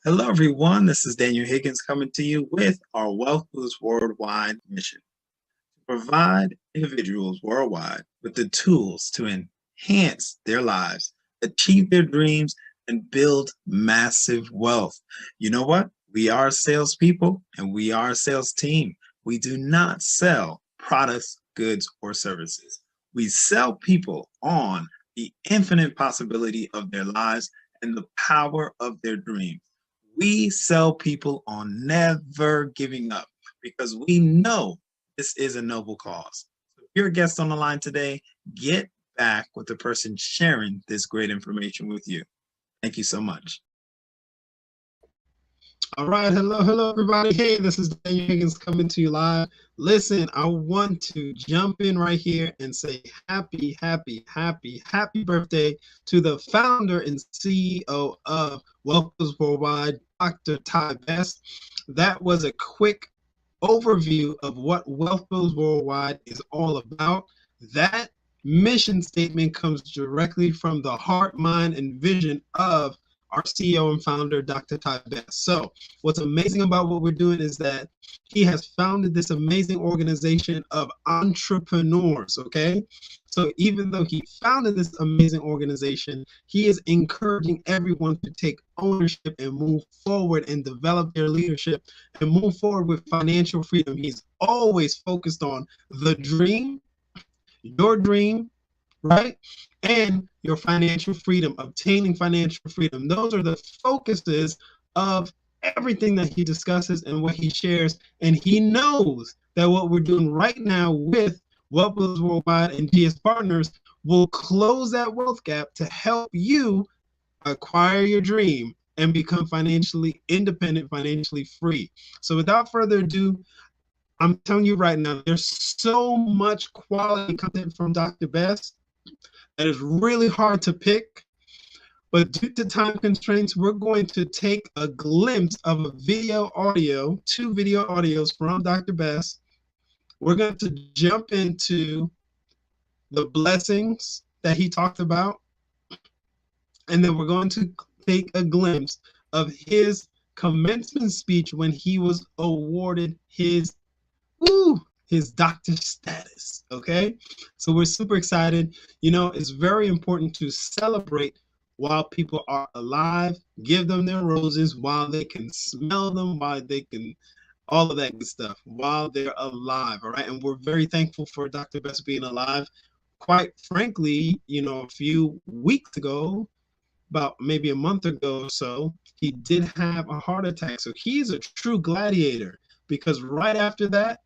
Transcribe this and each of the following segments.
Hello, everyone. This is Daniel Higgins coming to you with our Wealth Boost Worldwide mission to provide individuals worldwide with the tools to enhance their lives, achieve their dreams, and build massive wealth. You know what? We are salespeople and we are a sales team. We do not sell products, goods, or services. We sell people on the infinite possibility of their lives and the power of their dreams. We sell people on never giving up because we know this is a noble cause. So if you're a guest on the line today, get back with the person sharing this great information with you. Thank you so much. All right, hello, everybody. Hey, this is Daniel Higgins coming to you live. Listen, I want to jump in right here and say happy birthday to the founder and CEO of Wealth Boost Worldwide, Dr. Ty Best. That was a quick overview of what Wealth Boost Worldwide is all about. That mission statement comes directly from the heart, mind, and vision of our CEO and founder, Dr. Ty Best. So what's amazing about what we're doing is that he has founded this amazing organization of entrepreneurs, okay? So even though he founded this amazing organization, he is encouraging everyone to take ownership and move forward and develop their leadership and move forward with financial freedom. He's always focused on the dream, your dream, right? And your financial freedom, obtaining financial freedom. Those are the focuses of everything that he discusses and what he shares. And he knows that what we're doing right now with Wealth Boost Worldwide and GS Partners will close that wealth gap to help you acquire your dream and become financially independent, financially free. So without further ado, I'm telling you right now, there's so much quality content from Dr. Best that is really hard to pick, but due to time constraints, we're going to take a glimpse of a video audio, 2 video audios from Dr. Best. We're going to jump into the blessings that he talked about, and then we're going to take a glimpse of his commencement speech when he was awarded his doctor status, okay? So we're super excited. You know, it's very important to celebrate while people are alive, give them their roses while they can smell them, while they can, all of that good stuff, while they're alive, all right? And we're very thankful for Dr. Best being alive. Quite frankly, you know, a few weeks ago, about maybe a month ago or so, he did have a heart attack. So he's a true gladiator because right after that,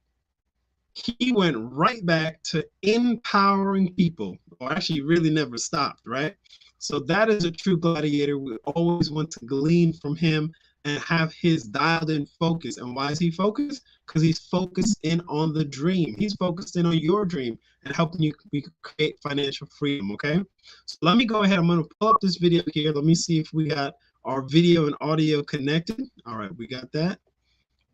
he went right back to empowering people, or actually really never stopped, right? So that is a true gladiator. We always want to glean from him and have his dialed in focus. And why is he focused? Because he's focused in on the dream. He's focused in on your dream and helping you create financial freedom, okay? So let me go ahead. I'm going to pull up this video here. Let me see if we got our video and audio connected. All right, we got that.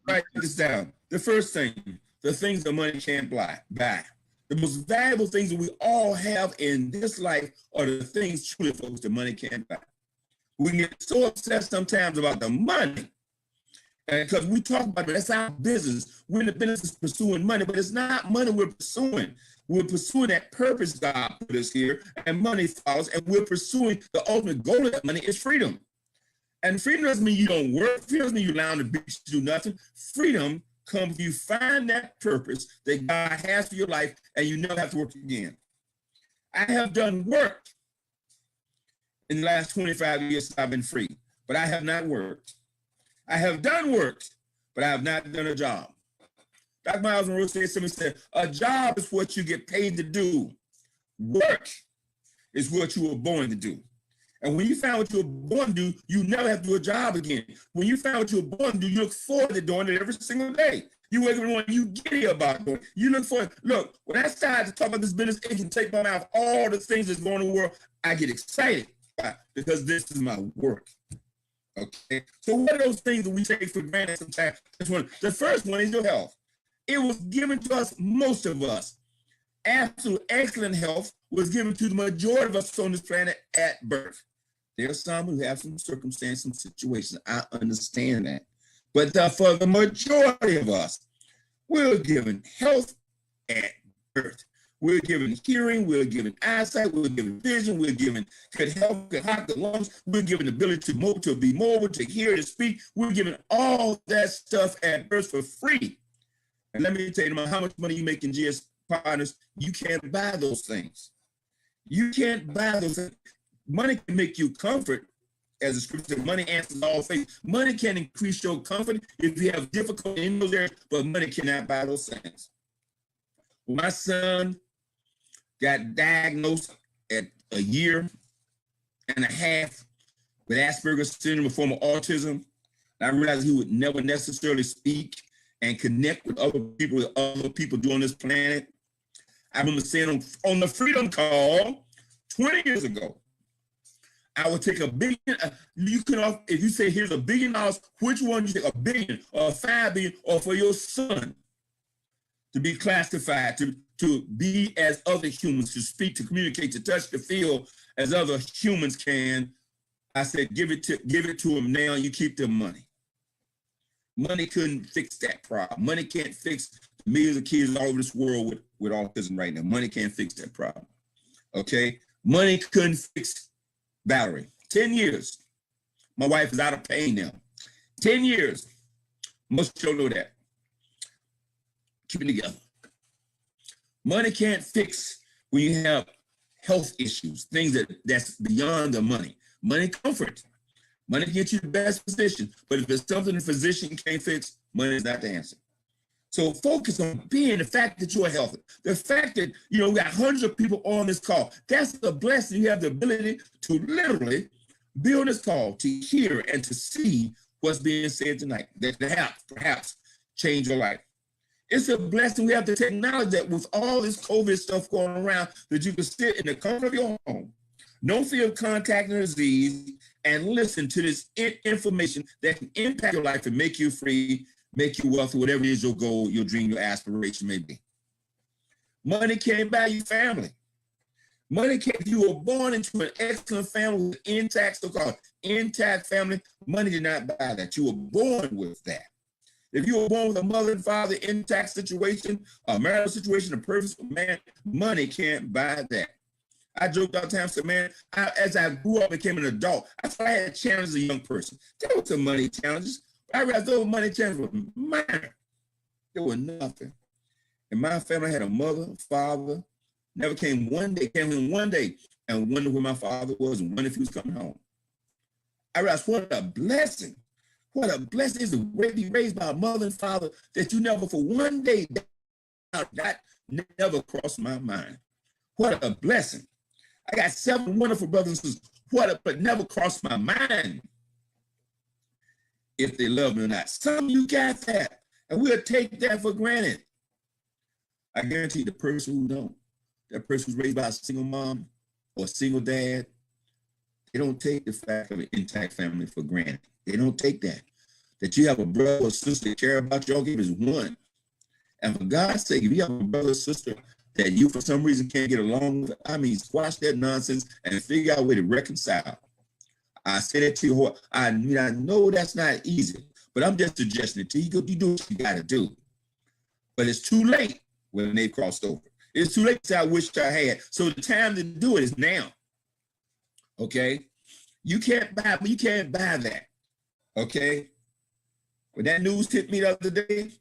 Write this down. The first thing, the things that money can't buy. The most valuable things that we all have in this life are the things truly, folks, that money can't buy. We get so obsessed sometimes about the money, and because we talk about it, that's our business. We're in the business of pursuing money, but it's not money we're pursuing. We're pursuing that purpose God put us here, and money follows, and we're pursuing the ultimate goal of that money is freedom. And freedom doesn't mean you don't work. Freedom doesn't mean you lie on the beach to do nothing. Freedom comes when you find that purpose that God has for your life, and you never have to work again. I have done work in the last 25 years since I've been free, but I have not worked. I have done work, but I have not done a job. Dr. Miles Monroe said, a job is what you get paid to do. Work is what you were born to do. And when you found what you were born to do, you never have to do a job again. When you found what you were born to do, you look forward to doing it every single day. You wake up in the morning, you giddy about doing it. You look forward. Look, when I started to talk about this business, it can take my mouth all the things that's going on in the world. I get excited because this is my work. Okay. So what are those things that we take for granted sometimes? The first one is your health. It was given to us, most of us. Absolute excellent health was given to the majority of us on this planet at birth. There are some who have some circumstances, some situations. I understand that. But for the majority of us, we're given health at birth. We're given hearing, we're given eyesight, we're given vision, we're given good health, good heart, good lungs, we're given the ability to move, to be mobile, to hear, to speak. We're given all that stuff at birth for free. And let me tell you, no matter how much money you make in GS Partners, you can't buy those things. You can't buy those things. Money can make you comfort, as the scripture says, money answers all things. Money can increase your comfort if you have difficulty in those areas, but money cannot buy those things. When my son got diagnosed at 1.5 years with Asperger's syndrome, a form of autism, and I realized he would never necessarily speak and connect with other people doing this planet. I remember saying on the Freedom Call 20 years ago, I would take $1 billion. You can, if you say here's $1 billion, which one you take, $1 billion or $5 billion, or for your son to be classified, to be as other humans, to speak, to communicate, to touch, to feel as other humans can. I said, give it to him now. You keep the money. Money couldn't fix that problem. Money can't fix millions of kids all over this world with autism right now. Money can't fix that problem. Okay, money couldn't fix Valerie. 10 years. My wife is out of pain now. 10 years. Most of you know that. Keep it together. Money can't fix when you have health issues, things that's beyond the money. Money comfort. Money can get you the best position, but if it's something the physician can't fix, money is not the answer. So focus on being the fact that you're healthy. The fact that, we got hundreds of people on this call. That's the blessing. You have the ability to literally be on this call, to hear and to see what's being said tonight that perhaps change your life. It's a blessing. We have the technology that with all this COVID stuff going around, that you can sit in the comfort of your home, no fear of contacting disease, and listen to this information that can impact your life and make you free, make you wealthy, whatever it is your goal, your dream, your aspiration may be. Money can't buy you family. Money can't, if you were born into an excellent family with intact, so-called intact family, money did not buy that. You were born with that. If you were born with a mother and father intact situation, a marital situation, a perfect man, money can't buy that. I joked all the time, said, man, as I grew up and became an adult, I thought I had challenges as a young person. There were some money challenges. I realized those money challenges were minor. There were nothing. And my family had a mother, father, never came in one day and wondered where my father was and wondered if he was coming home. I realized what a blessing. What a blessing is to be raised by a mother and father that you never for one day, that never crossed my mind. What a blessing. I got 7 wonderful brothers and sisters. But never crossed my mind if they love me or not. Some of you got that, and we'll take that for granted. I guarantee the person who don't, that person who's raised by a single mom or a single dad, they don't take the fact of an intact family for granted. They don't take that. That you have a brother or sister that care about you, all give is one. And for God's sake, if you have a brother or sister that you for some reason can't get along with, I mean, squash that nonsense and figure out a way to reconcile. I say that to you, I know that's not easy, but I'm just suggesting it to you. You do what you got to do. But it's too late when they've crossed over. It's too late to say, I wish I had. So the time to do it is now. Okay? You can't buy that. Okay? When that news hit me the other day,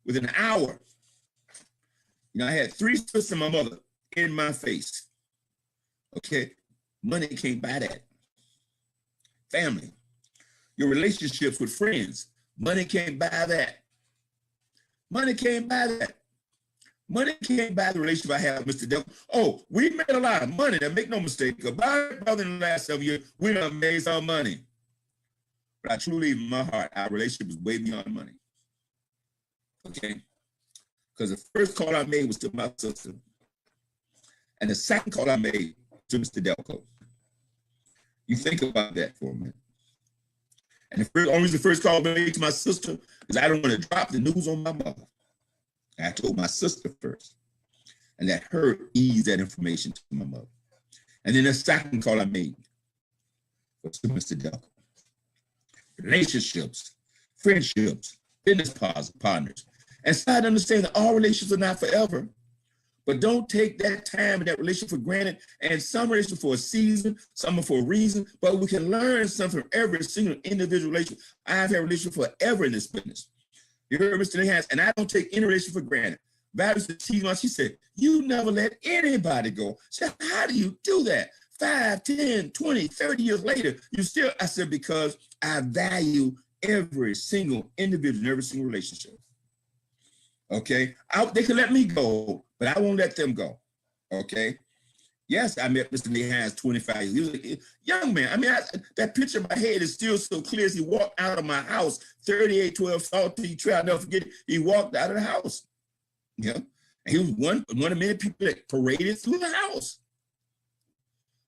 within an hour, I had 3 sisters and my mother in my face. Okay? Money can't buy that. Family, your relationships with friends, money can't buy that. Money can't buy that. Money can't buy the relationship I have with Mr. Delco. Oh, we made a lot of money. Now, make no mistake about it, brother, in the last 7 years, we done made some money. But I truly, in my heart, our relationship is way beyond money. Okay? Because the first call I made was to my sister. And the second call I made to Mr. Delco. You think about that for a minute. And the only reason the first call I made to my sister is I don't want to drop the news on my mother. I told my sister first. And let her ease that information to my mother. And then the second call I made was to Mr. Delco. Relationships, friendships, business partners. And start to understand that all relationships are not forever. But don't take that time and that relationship for granted. And some relationships for a season, some are for a reason. But we can learn something from every single individual relationship. I've had a relationship forever in this business. You heard Mr. Nehans, and I don't take any relationship for granted. Valerie used to tease me. She said, you never let anybody go. She said, how do you do that? 5, 10, 20, 30 years later, you still, I said, because I value every single individual in every single relationship. Okay, they can let me go, but I won't let them go. Okay, yes, I met Mr. Nehans 25 years. He was a young man. I mean, that picture in my head is still so clear as he walked out of my house, 3812 Salty Trail. I'll never forget it. He walked out of the house. Yeah, and he was one of many people that paraded through the house.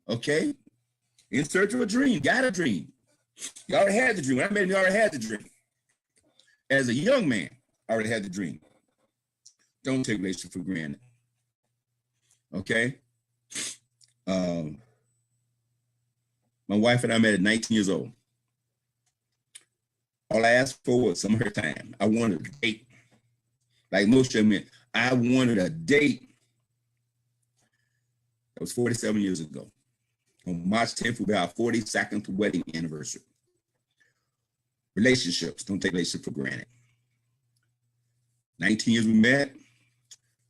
Okay, in search of a dream, got a dream. He already had the dream. When I met him, he already had the dream. As a young man, I already had the dream. Don't take relationship for granted. Okay. My wife and I met at 19 years old. All I asked for was some of her time. I wanted a date. Like most young men, I wanted a date. That was 47 years ago. On March 10th, will be our 42nd wedding anniversary. Relationships, don't take relationships for granted. 19 years we met,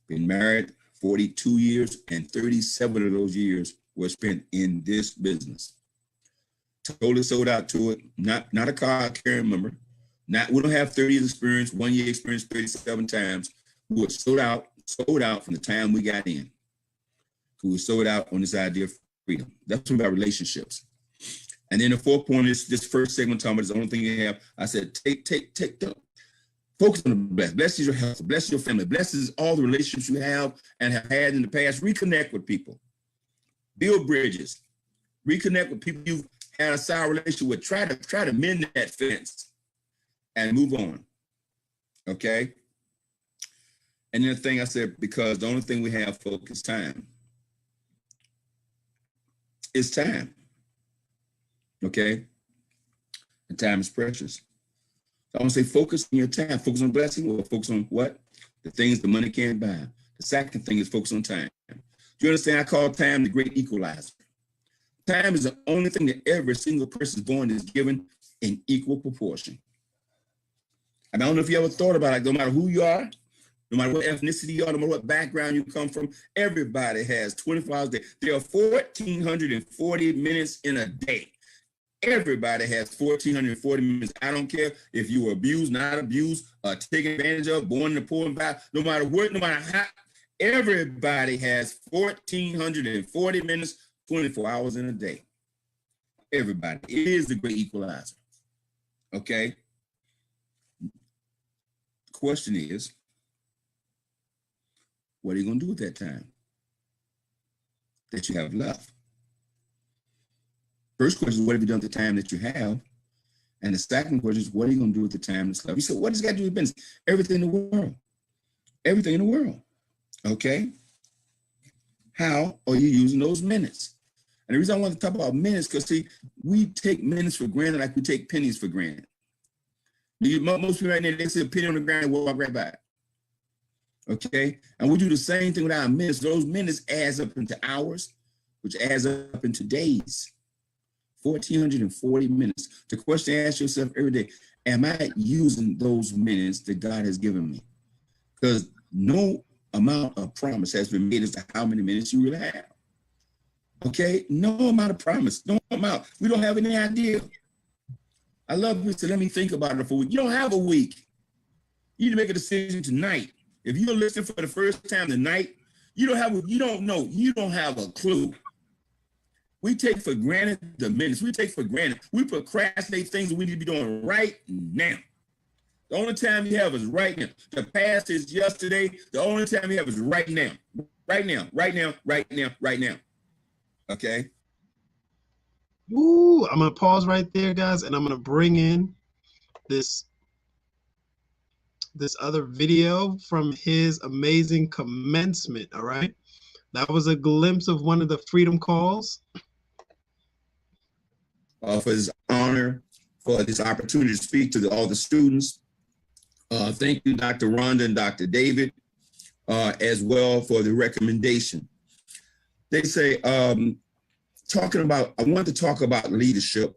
been married 42 years, and 37 of those years were spent in this business. Totally sold out to it, not a card carrying member. We don't have 30 years experience, 1 year experience 37 times. We were sold out from the time we got in. We were sold out on this idea of freedom. That's about relationships. And then the fourth point is this first segment talking about is the only thing you have. I said, focus on the blessed. Bless is your health. Bless your family. Bless is all the relationships you have and have had in the past. Reconnect with people. Build bridges. Reconnect with people you've had a sour relationship with. Try to mend that fence and move on. Okay? And then the thing I said, because the only thing we have, folks, is time. It's time. Okay? And time is precious. I want to say focus on your time. Focus on blessing or focus on what? The things the money can't buy. The second thing is focus on time. Do you understand? I call time the great equalizer. Time is the only thing that every single person born is given in equal proportion. And I don't know if you ever thought about it, no matter who you are, no matter what ethnicity you are, no matter what background you come from, everybody has 24 hours a day. There are 1,440 minutes in a day. Everybody has 1,440 minutes. I don't care if you were abused, not abused, taken advantage of, born in the poor environment, no matter what, no matter how, everybody has 1,440 minutes, 24 hours in a day. Everybody. It is the great equalizer. Okay? The question is, what are you going to do with that time that you have left? First question is, what have you done with the time that you have? And the second question is, what are you going to do with the time that's left? You said, what does it got to do with business? Everything in the world. Everything in the world. Okay? How are you using those minutes? And the reason I want to talk about minutes, because see, we take minutes for granted like we take pennies for granted. Most people right now, they see a penny on the ground and walk right by. Okay? And we do the same thing with our minutes. Those minutes adds up into hours, which adds up into days. 1,440 minutes. The question to ask yourself every day, am I using those minutes that God has given me? Because no amount of promise has been made as to how many minutes you really have. Okay? No amount of promise. No amount. We don't have any idea. I love you, so let me think about it for a week. You don't have a week. You need to make a decision tonight. If you're listening for the first time tonight, you don't have a clue. We take for granted the minutes. We take for granted. We procrastinate things that we need to be doing right now. The only time you have is right now. The past is yesterday. The only time you have is right now. Right now, right now, right now, right now. Okay? Ooh, I'm going to pause right there, guys, and I'm going to bring in this other video from his amazing commencement, all right? That was a glimpse of one of the freedom calls. for this honor, for this opportunity to speak to all the students. Thank you, Dr. Rhonda and Dr. David, as well for the recommendation. They say, I want to talk about leadership.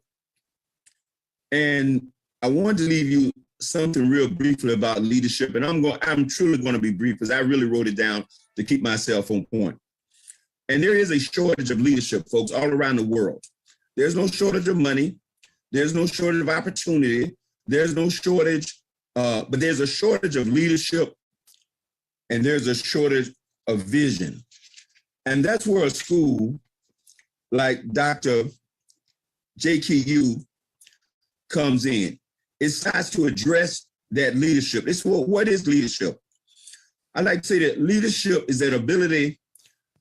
And I want to leave you something real briefly about leadership. And I'm truly going to be brief because I really wrote it down to keep myself on point. And there is a shortage of leadership, folks, all around the world. There's no shortage of money. There's no shortage of opportunity. There's no shortage, but there's a shortage of leadership, and there's a shortage of vision. And that's where a school like Dr. JKU comes in. It starts to address that leadership. It's what is leadership? I like to say that leadership is that ability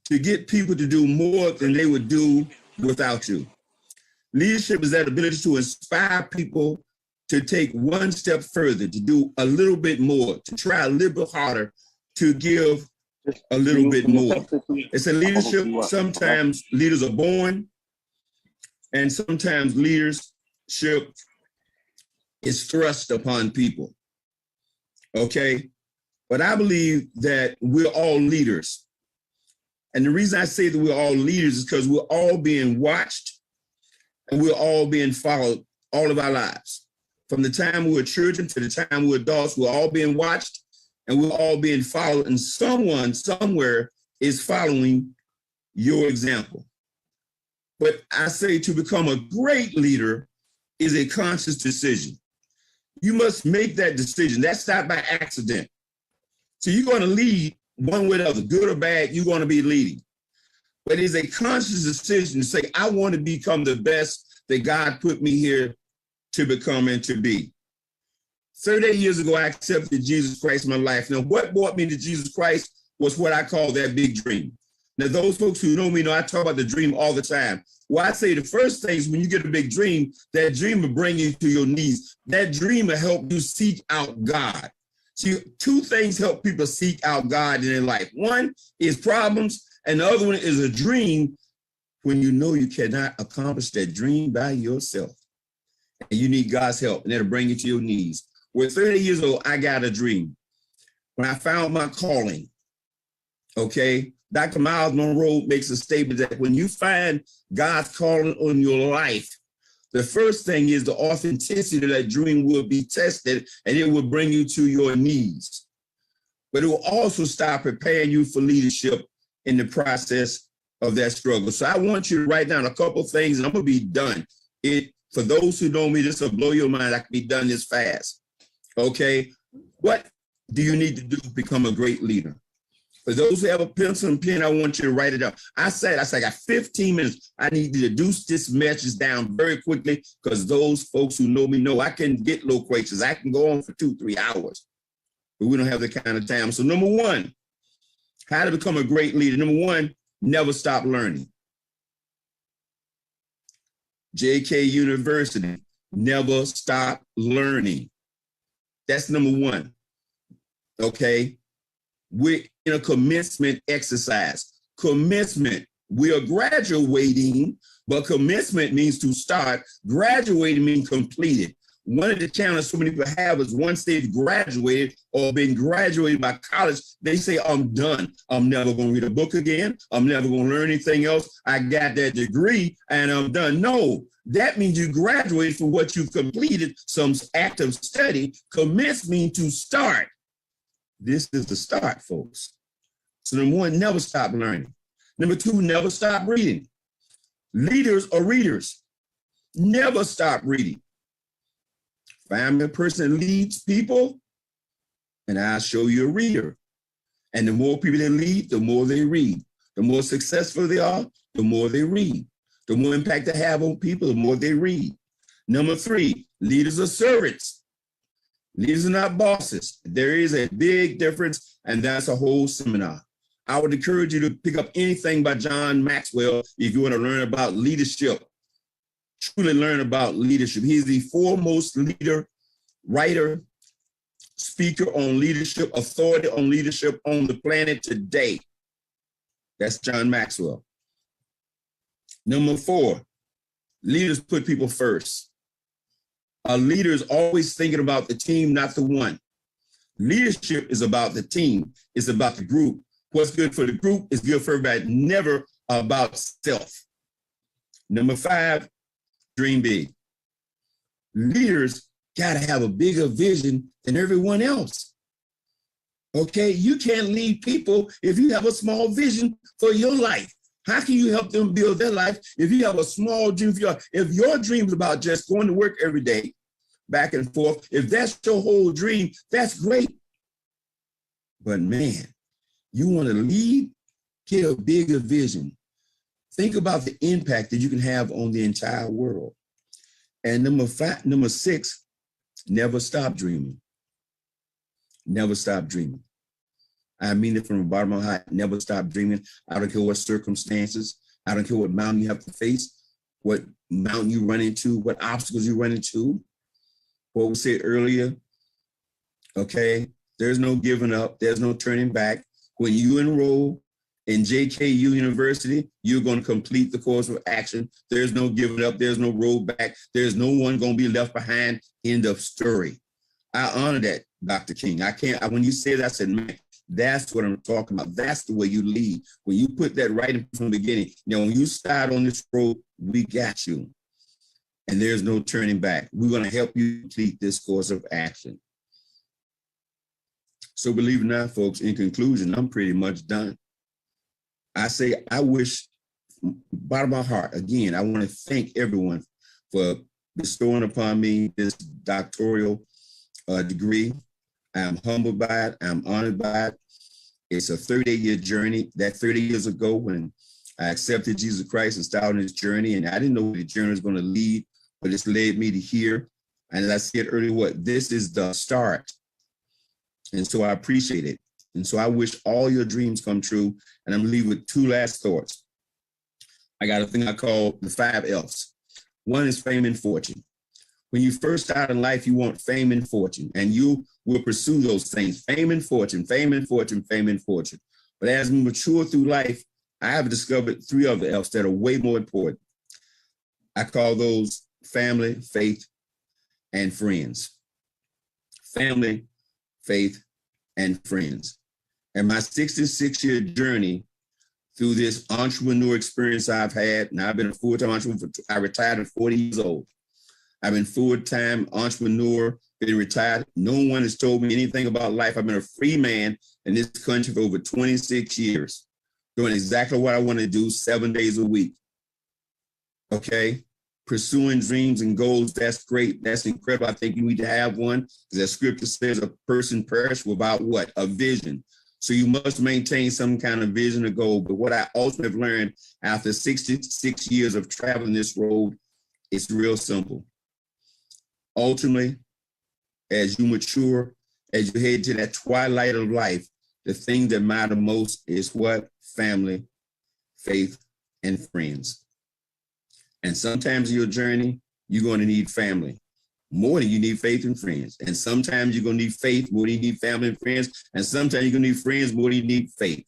to get people to do more than they would do without you. Leadership is that ability to inspire people to take one step further, to do a little bit more, to try a little bit harder, to give a little bit more. It's a leadership. Sometimes leaders are born, and sometimes leadership is thrust upon people. Okay? But I believe that we're all leaders. And the reason I say that we're all leaders is because we're all being watched and we're all being followed all of our lives. From the time we were children to the time we were adults, we're all being watched and we're all being followed, and someone somewhere is following your example. But I say to become a great leader is a conscious decision. You must make that decision. That's not by accident. So you're going to lead one way or the other, good or bad, you're going to be leading. But it's a conscious decision to say, I want to become the best that God put me here to become and to be. 38 years ago, I accepted Jesus Christ in my life. Now, what brought me to Jesus Christ was what I call that big dream. Now, those folks who know me know I talk about the dream all the time. Well, I say the first thing is when you get a big dream, that dream will bring you to your knees. That dream will help you seek out God. See, two things help people seek out God in their life. One is problems, and the other one is a dream when you know you cannot accomplish that dream by yourself. And you need God's help, and that'll bring you to your knees. When 30 years old, I got a dream. When I found my calling, okay, Dr. Miles Monroe makes a statement that when you find God's calling on your life, the first thing is the authenticity of that dream will be tested and it will bring you to your knees. But it will also start preparing you for leadership in the process of that struggle. So I want you to write down a couple things and I'm going to be done. For those who know me, this will blow your mind. I can be done this fast. Okay. What do you need to do to become a great leader? For those who have a pencil and pen, I want you to write it up. I got 15 minutes. I need you to reduce this message down very quickly because those folks who know me know I can get loquacious. I can go on for 2-3 hours, but we don't have that kind of time. So number one, how to become a great leader. Number one, never stop learning. JK University, never stop learning. That's number one. Okay. We're in a commencement exercise. Commencement, we are graduating, but commencement means to start. Graduating means completed. One of the challenges so many people have is once they've graduated or been graduated by college, they say, I'm done. I'm never going to read a book again. I'm never going to learn anything else. I got that degree and I'm done. No, that means you graduated from what you've completed, some active study. Commence means to start. This is the start, folks. So number one, never stop learning. Number two, never stop reading. Leaders are readers. Never stop reading. Find me a person that leads people, and I'll show you a reader. And the more people they lead, the more they read. The more successful they are, the more they read. The more impact they have on people, the more they read. Number three, leaders are servants. Leaders are not bosses. There is a big difference, and that's a whole seminar. I would encourage you to pick up anything by John Maxwell if you want to learn about leadership. Truly learn about leadership. He's the foremost leader, writer, speaker on leadership, authority on leadership on the planet today. That's John Maxwell. Number four, Leaders put people first. A leader is always thinking about the team, not the one. Leadership is about the team. It's about the group. What's good for the group is good for everybody, never about self. Number 5, dream big. Leaders got to have a bigger vision than everyone else. Okay, you can't lead people if you have a small vision for your life. How can you help them build their life if you have a small dream for your life? If your dream is about just going to work every day, back and forth, if that's your whole dream, that's great. But man, you want to lead, get a bigger vision. Think about the impact that you can have on the entire world. And number 6, never stop dreaming. Never stop dreaming. I mean it from the bottom of my heart. Never stop dreaming. I don't care what circumstances. I don't care what mountain you have to face, what mountain you run into, what obstacles you run into. What we said earlier, okay, there's no giving up. There's no turning back. When you enroll in JKU University, you're going to complete the course of action. There's no giving up. There's no rollback. There's no one going to be left behind. End of story. I honor that, Dr. King. When you said that, I said, man, that's what I'm talking about. That's the way you lead. When you put that right in from the beginning, when you start on this road, we got you. And there's no turning back. We're going to help you complete this course of action. So believe it or not, folks, in conclusion, I'm pretty much done. I say, I wish, bottom of my heart, again, I want to thank everyone for bestowing upon me this doctoral degree. I'm humbled by it. I'm honored by it. It's a 38-year journey. That 30 years ago when I accepted Jesus Christ and started on this journey, and I didn't know where the journey was going to lead, but it's led me to here. And as I said earlier, this is the start. And so I appreciate it. And so I wish all your dreams come true. And I'm going to leave with 2 last thoughts. I got a thing I call the 5 F's. One is fame and fortune. When you first start in life, you want fame and fortune, and you will pursue those things, fame and fortune, fame and fortune, fame and fortune. But as we mature through life, I have discovered 3 other F's that are way more important. I call those family, faith, and friends. Family, faith, and friends. And my 66-year journey through this entrepreneur experience I've had, and I've been a full-time entrepreneur, I retired at 40 years old. I've been full-time entrepreneur, been retired. No one has told me anything about life. I've been a free man in this country for over 26 years, doing exactly what I want to do 7 days a week. Okay? Pursuing dreams and goals, that's great. That's incredible. I think you need to have one, because that scripture says a person perish without what? A vision. So you must maintain some kind of vision or goal. But what I also have learned after 66 years of traveling this road, it's real simple. Ultimately, as you mature, as you head to that twilight of life, the thing that matters most is what? Family, faith, and friends. And sometimes in your journey, you're going to need family more than you need faith and friends. And sometimes you're going to need faith more than you need family and friends. And sometimes you're going to need friends more than you need faith.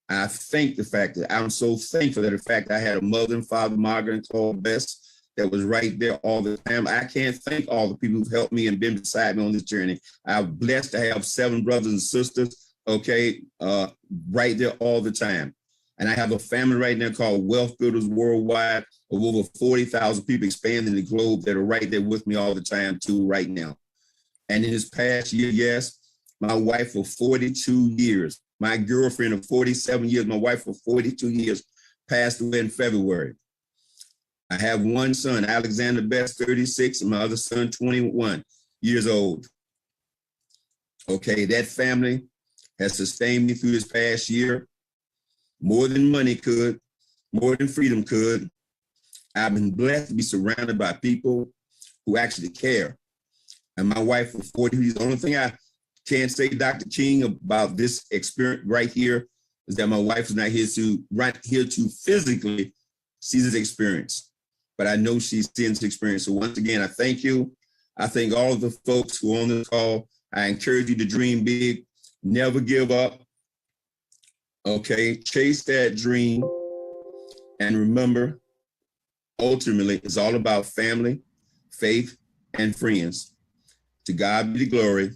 I thank the fact that I'm so thankful that the fact I had a mother and father, Margaret and Claude Best, that was right there all the time. I can't thank all the people who've helped me and been beside me on this journey. I'm blessed to have 7 brothers and sisters, okay, right there all the time. And I have a family right now called Wealth Builders Worldwide of over 40,000 people expanding the globe that are right there with me all the time too right now. And in this past year, yes, my wife for 42 years, my girlfriend of 47 years, my wife for 42 years passed away in February. I have one son, Alexander Best, 36, and my other son, 21 years old. Okay, that family has sustained me through this past year more than money could, more than freedom could. I've been blessed to be surrounded by people who actually care. And my wife for 40 years, the only thing I can't say, Dr. King, about this experience right here is that my wife is not here to physically see this experience. But I know she's seeing this experience. So once again, I thank you. I thank all of the folks who are on this call. I encourage you to dream big, never give up. Okay, chase that dream. And remember, ultimately it's all about family, faith, and friends. To God be the glory,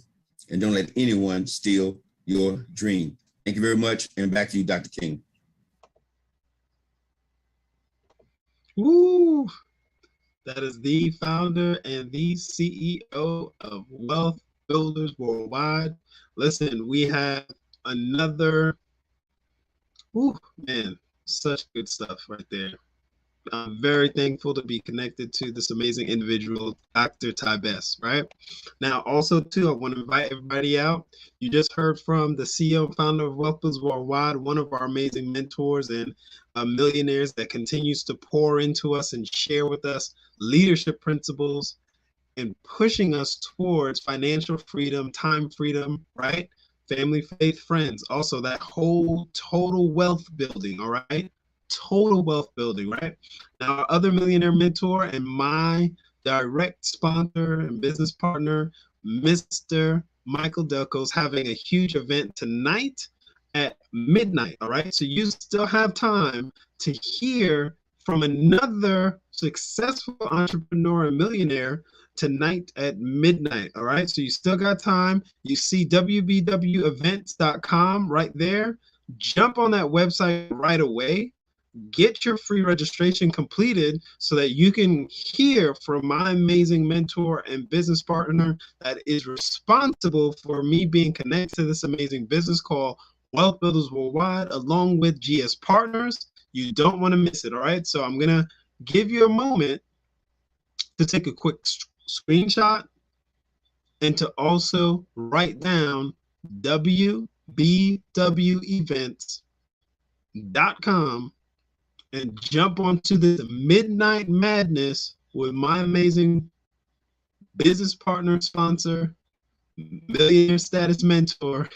and don't let anyone steal your dream. Thank you very much, and back to you, Dr. King. Woo! That is the founder and the CEO of Wealth Builders Worldwide. Listen, we have another, man, such good stuff right there. I'm very thankful to be connected to this amazing individual, Dr. Ty Best, right? Now, also, too, I want to invite everybody out. You just heard from the CEO and founder of Wealth Builders Worldwide, one of our amazing mentors and millionaires that continues to pour into us and share with us leadership principles and pushing us towards financial freedom, time freedom, right? Family, faith, friends. Also, that whole total wealth building, all right? Total wealth building, right? Now, our other millionaire mentor and my direct sponsor and business partner, Mr. Michael Delco, is having a huge event tonight at midnight, all right? So you still have time to hear from another successful entrepreneur and millionaire tonight at midnight, all right? So you still got time. You see wbwevents.com right there. Jump on that website right away. Get your free registration completed so that you can hear from my amazing mentor and business partner that is responsible for me being connected to this amazing business called Wealth Builders Worldwide, along with GS Partners. You don't want to miss it, all right? So I'm going to give you a moment to take a quick screenshot and to also write down wbwevents.com and jump onto this midnight madness with my amazing business partner, sponsor, millionaire status mentor,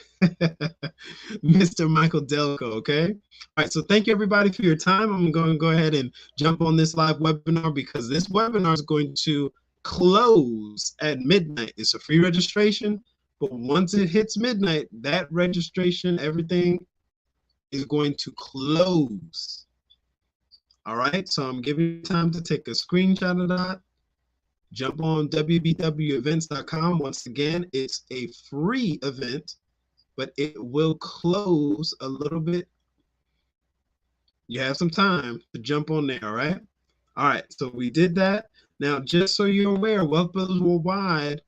Mr. Michael Delco, okay? All right, so thank you everybody for your time. I'm going to go ahead and jump on this live webinar because this webinar is going to close at midnight. It's a free registration, but once it hits midnight, that registration, everything is going to close. All right, so I'm giving you time to take a screenshot of that. Jump on wbwevents.com. Once again, it's a free event, but it will close a little bit. You have some time to jump on there, all right? All right, so we did that. Now, just so you're aware, Wealth Builders Worldwide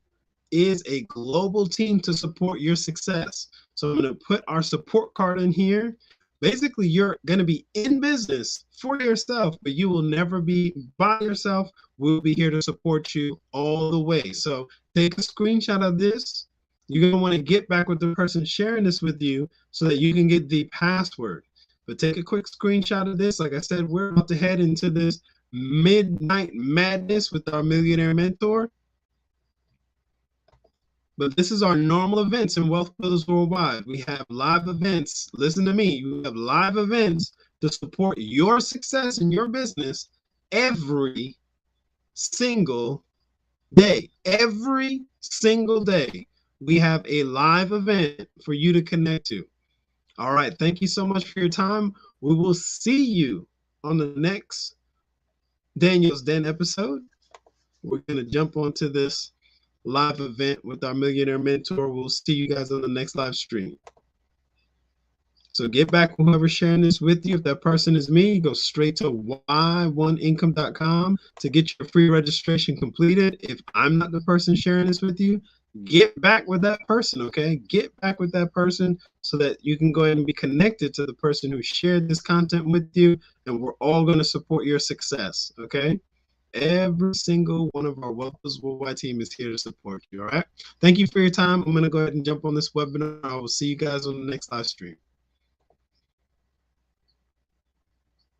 is a global team to support your success. So I'm going to put our support card in here. Basically, you're going to be in business for yourself, but you will never be by yourself. We'll be here to support you all the way. So take a screenshot of this. You're going to want to get back with the person sharing this with you so that you can get the password. But take a quick screenshot of this. Like I said, we're about to head into this midnight madness with our millionaire mentor. But this is our normal events in Wealth Builders Worldwide. We have live events. Listen to me. We have live events to support your success in your business every single day. Every single day, we have a live event for you to connect to. All right. Thank you so much for your time. We will see you on the next Daniel's Den episode. We're going to jump onto this live event with our millionaire mentor. We'll see you guys on the next live stream. So get back whoever's sharing this with you. If that person is me, go straight to y1income.com to get your free registration completed. If I'm not the person sharing this with you, get back with that person, okay? Get back with that person so that you can go ahead and be connected to the person who shared this content with you, and we're all going to support your success, okay? Every single one of our Wealth Builders Worldwide team is here to support you, all right? Thank you for your time. I'm going to go ahead and jump on this webinar. I will see you guys on the next live stream.